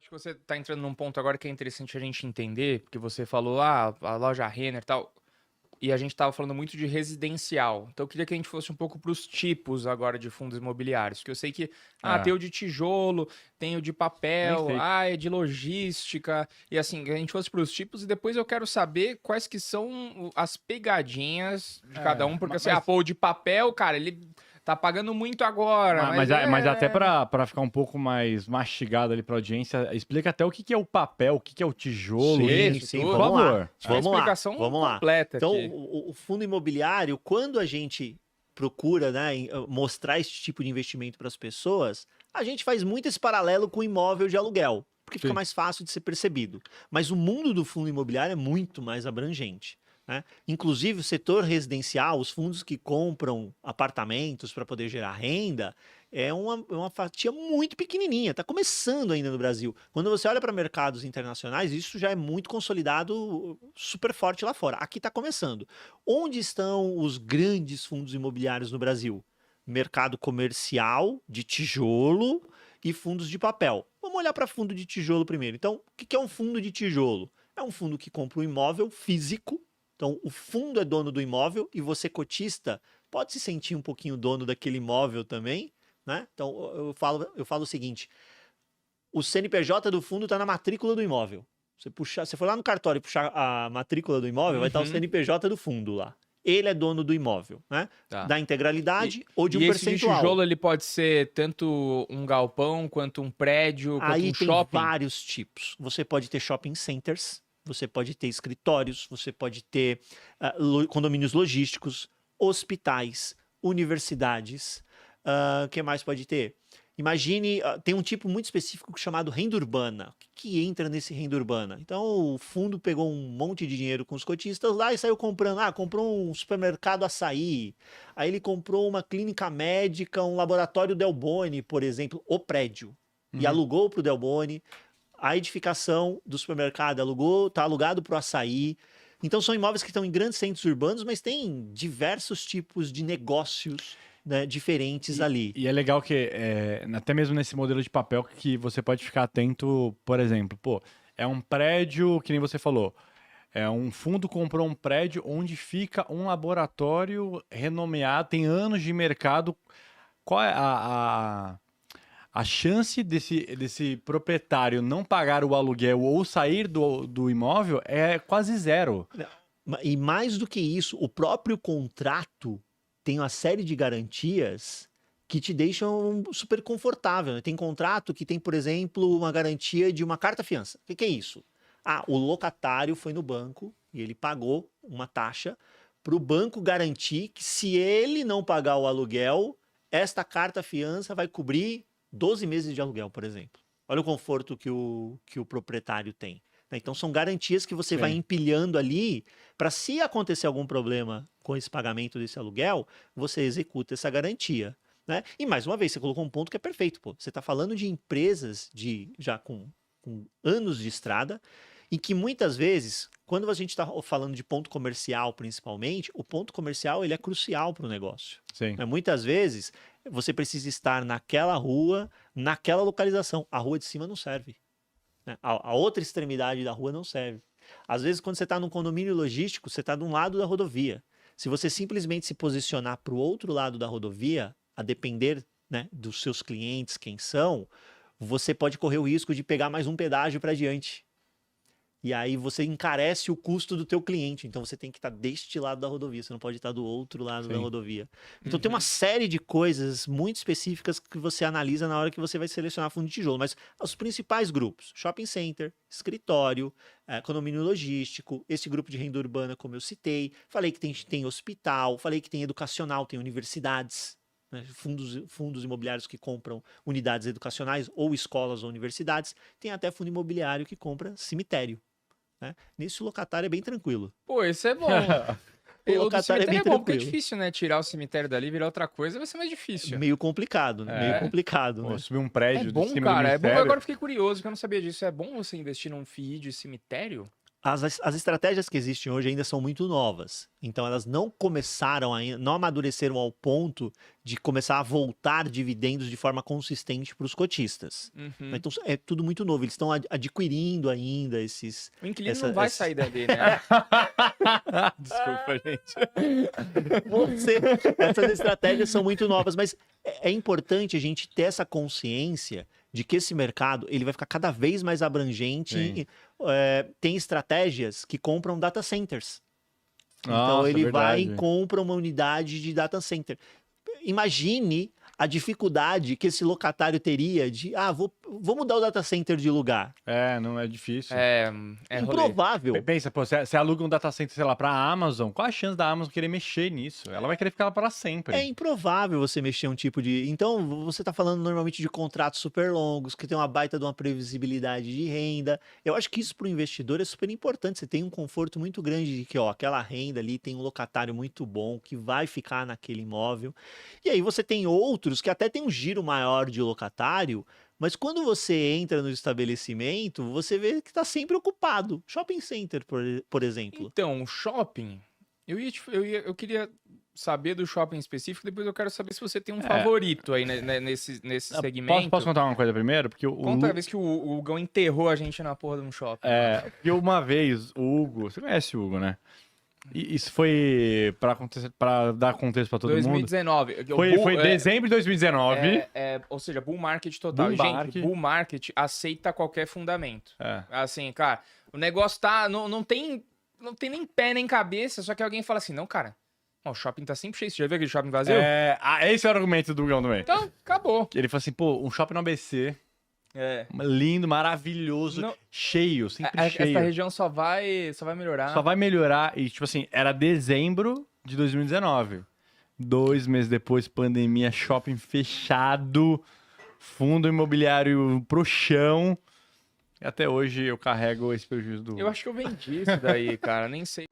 Acho que você está entrando num ponto agora que é interessante a gente entender, porque você falou, a loja Renner e tal, e a gente estava falando muito de residencial. Então eu queria que a gente fosse um pouco para os tipos agora de fundos imobiliários, porque eu sei que tem É, o de tijolo, tem o de nem papel, sei. é de logística, e assim, que a gente fosse para os tipos e depois eu quero saber quais que são as pegadinhas de cada um, porque assim, Mas, pô, o de papel, cara, ele tá pagando muito agora, mas mas até é. para ficar um pouco mais mastigado ali para audiência, explica até o que que é o papel, o que que é o tijolo, Sim, Isso, sim, por tudo. vamos lá. favor. Acho que é a Vamos lá. explicação Vamos lá. completa Então, aqui. o fundo imobiliário, quando a gente procura, né, mostrar esse tipo de investimento para as pessoas, a gente faz muito esse paralelo com o imóvel de aluguel, porque fica Sim. mais fácil de ser percebido. Mas o mundo do fundo imobiliário é muito mais abrangente, né? Inclusive, o setor residencial, os fundos que compram apartamentos para poder gerar renda, é uma fatia muito pequenininha, está começando ainda no Brasil. Quando você olha para mercados internacionais, isso já é muito consolidado, super forte lá fora. Aqui está começando. Onde estão os grandes fundos imobiliários no Brasil? Mercado comercial de tijolo e fundos de papel. Vamos olhar para fundo de tijolo primeiro. Então, o que é um fundo de tijolo? É um fundo que compra um imóvel físico. Então, o fundo é dono do imóvel e você, cotista, pode se sentir um pouquinho dono daquele imóvel também, né? Então, eu falo o seguinte: o CNPJ do fundo está na matrícula do imóvel. Você for lá no cartório e puxar a matrícula do imóvel, vai estar o Uhum. CNPJ do fundo lá. Ele é dono do imóvel, né? Tá. Da E, integralidade ou de e um esse de percentual. tijolo, ele pode ser tanto um galpão, quanto um prédio, quanto Aí um tem shopping? vários tipos. Você pode ter shopping centers, você pode ter escritórios, você pode ter condomínios logísticos, hospitais, universidades. O que mais pode ter? Imagine, tem um tipo muito específico chamado renda urbana. O que entra nesse renda urbana? Então, o fundo pegou um monte de dinheiro com os cotistas lá e saiu comprando. Comprou um supermercado Açaí. Aí ele comprou uma clínica médica, um laboratório Delboni, por exemplo, o prédio. E Uhum. alugou para o Delboni. A edificação do supermercado alugou, está alugado para o Açaí. Então, são imóveis que estão em grandes centros urbanos, mas tem diversos tipos de negócios, né, diferentes ali. E é legal que, até mesmo nesse modelo de papel, que você pode ficar atento, por exemplo, pô, é um prédio, que nem você falou, um fundo comprou um prédio onde fica um laboratório renomeado, tem anos de mercado. Qual é a chance desse proprietário não pagar o aluguel ou sair do imóvel é quase zero. E mais do que isso, o próprio contrato tem uma série de garantias que te deixam super confortável, né? Tem contrato que tem, por exemplo, uma garantia de uma carta-fiança. O que é isso? O locatário foi no banco e ele pagou uma taxa para o banco garantir que, se ele não pagar o aluguel, esta carta-fiança vai cobrir 12 meses de aluguel, por exemplo. Olha o conforto que o proprietário tem, né? Então, são garantias que você vai Sim. empilhando ali para, se acontecer algum problema com esse pagamento desse aluguel, você executa essa garantia, né? E mais uma vez, você colocou um ponto que é perfeito, pô. Você está falando de empresas já com anos de estrada, e que muitas vezes, quando a gente está falando de ponto comercial principalmente, o ponto comercial ele é crucial para o negócio, Sim. né? Muitas vezes você precisa estar naquela rua, naquela localização. A rua de cima não serve, né? A outra extremidade da rua não serve. Às vezes, quando você está num condomínio logístico, você está de um lado da rodovia. Se você simplesmente se posicionar para o outro lado da rodovia, a depender, né, dos seus clientes, quem são, você pode correr o risco de pegar mais um pedágio para diante. E aí você encarece o custo do teu cliente. Então você tem que estar deste lado da rodovia, você não pode estar do outro lado da Sim. rodovia. Então tem uma série de coisas muito específicas que você analisa na hora que você vai selecionar fundo de tijolo. Mas os principais grupos: shopping center, escritório, condomínio logístico, esse grupo de renda urbana, como eu citei. Falei que tem hospital, falei que tem educacional, tem universidades, né? Fundos imobiliários que compram unidades educacionais ou escolas ou universidades. Tem até fundo imobiliário que compra cemitério, né? Nesse, o locatário é bem tranquilo. Pô, isso é bom. O O do locatário é bem cemitério é bom, porque é tranquilo. difícil, né? Tirar o cemitério dali e virar outra coisa vai ser mais difícil. Meio complicado, né? Meio É. complicado, Pô, né? subir um É prédio de bom, cima do cara. É bom. ministério. Agora eu fiquei curioso, que eu não sabia disso. É bom você investir num FII de cemitério? As estratégias que existem hoje ainda são muito novas. Então, elas não começaram ainda, não amadureceram ao ponto de começar a voltar dividendos de forma consistente para os cotistas. Uhum. Então, é tudo muito novo. Eles estão adquirindo ainda esses. O inquilino essa- não vai essa- sair dali, né? Desculpa, gente. Essas estratégias são muito novas, mas é importante a gente ter essa consciência de que esse mercado ele vai ficar cada vez mais abrangente. Sim. Tem estratégias que compram data centers. Então Nossa, ele vai e verdade. compra uma unidade de data center. Imagine a dificuldade que esse locatário teria de, vou mudar o data center de lugar. Não é difícil. É rolê. Improvável. Pensa, pô, você aluga um data center, sei lá, pra Amazon, qual a chance da Amazon querer mexer nisso? Ela vai querer ficar lá para sempre. É improvável você mexer um tipo de. Então, você está falando normalmente de contratos super longos, que tem uma baita de uma previsibilidade de renda. Eu acho que isso para o investidor é super importante. Você tem um conforto muito grande de que, aquela renda ali tem um locatário muito bom, que vai ficar naquele imóvel. E aí você tem outros que até tem um giro maior de locatário, mas quando você entra no estabelecimento, você vê que está sempre ocupado. Shopping center, por exemplo. Então, o shopping, eu queria saber do shopping específico, depois eu quero saber se você tem um favorito aí nesse segmento. Posso contar uma coisa primeiro? Porque Conta a vez que o Hugão enterrou a gente na porra de um shopping. porque uma vez o Hugo, você conhece o Hugo, né? E isso foi para dar contexto para todo mundo. 2019. Foi dezembro de 2019. Ou seja, bull market total. Bull Gente, market. bull market aceita qualquer fundamento. É. Assim, cara, o negócio tá. Não tem nem pé nem cabeça, só que alguém fala assim, não, cara, o shopping tá sempre cheio. Você já viu aquele shopping vazio? Esse é o argumento do Hugão também. Então, acabou. Ele falou assim, pô, um shopping no ABC, É. lindo, maravilhoso, Não- cheio, sempre cheio. Essa região só vai melhorar. Só vai melhorar. E, tipo assim, era dezembro de 2019. 2 meses depois, pandemia, shopping fechado, fundo imobiliário pro chão. E até hoje eu carrego esse prejuízo do... Eu acho que eu vendi isso daí, cara. Nem sei.